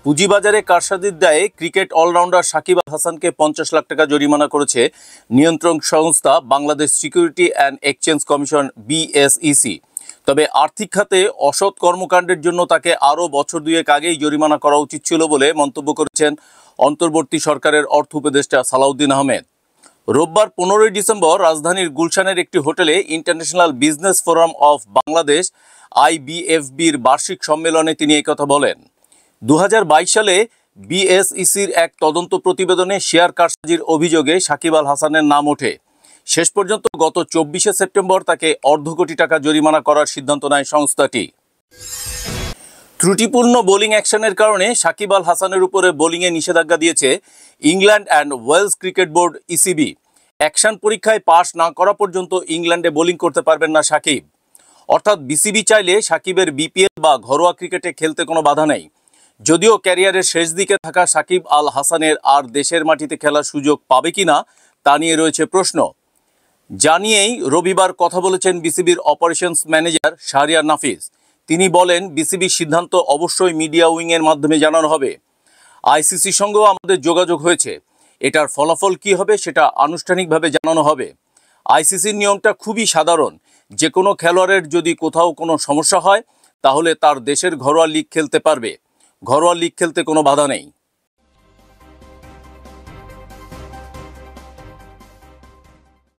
পুঁজিবাজারে কারসাজির দায়ে ক্রিকেট অলরাউন্ডার সাকিব আল হাসানকে 50 লাখ টাকা জরিমানা করেছে নিয়ন্ত্রণ সংস্থা Bangladesh security and exchange commission BSEC. তবে আর্থিক খাতে অসৎ কর্মকাণ্ডের জন্য তাকে আরও বছর দুয়েক আগেই জরিমানা করা উচিত ছিল বলে মন্তব্য করেছেন অন্তর্বর্তী সরকারের অর্থ উপদেষ্টা সালাউদ্দিন আহমেদ। রোববার 15 ডিসেম্বর রাজধানীর গুলশানের একটি হোটেলে International Business Forum of Bangladesh IBFB'র বার্ষিক সম্মেলনে তিনি একথা বলেন। 2022 সালে বিএসইসির এক তদন্ত প্রতিবেদনে শেয়ার কারসাজির অভিযোগে সাকিব আল হাসানের নাম ওঠে। শেষ পর্যন্ত গত 24 সেপ্টেম্বর তাকে অর্ধ কোটি টাকা জরিমানা করার সিদ্ধান্ত নেয় সংস্থাটি। ত্রুটিপূর্ণ বোলিং অ্যাকশনের কারণে সাকিব আল হাসানের উপরে বোলিংয়ে নিষেধাজ্ঞা দিয়েছে England and Wales cricket board ECB। Action পরীক্ষায় পাশ না করা পর্যন্ত ইংল্যান্ডে বোলিং করতে পারবেন না সাকিব। অর্থাৎ বিসিবি চাইলে সাকিবের বিপিএল বা ঘরোয়া ক্রিকেটে খেলতে কোনো বাধা নেই। যদিও ক্যারিয়ারের শেষ দিকে থাকা সাকিব আল হাসানের আর দেশের মাটিতে খেলার সুযোগ পাবে কিনা তা নিয়ে রয়েছে প্রশ্ন। জানিয়েই রবিবার কথা বলেছেন বিসিবির অপারেশনস ম্যানেজার শাহরিয়ার নাফিস। তিনি বলেন, বিসিবির সিদ্ধান্ত অবশ্যই মিডিয়া উইংয়ের মাধ্যমে জানানো হবে। আইসিসির সঙ্গেও আমাদের যোগাযোগ হয়েছে। এটার ফলাফল কি হবে সেটা আনুষ্ঠানিকভাবে জানানো হবে। আইসিসির নিয়মটা খুবই সাধারণ। যে কোনো খেলোয়াড়ের যদি কোথাও কোনো সমস্যা হয় তাহলে তার দেশের ঘরোয়া লিগ খেলতে পারবে। ঘরোয়া লিগ খেলতে কোনো বাধা নেই।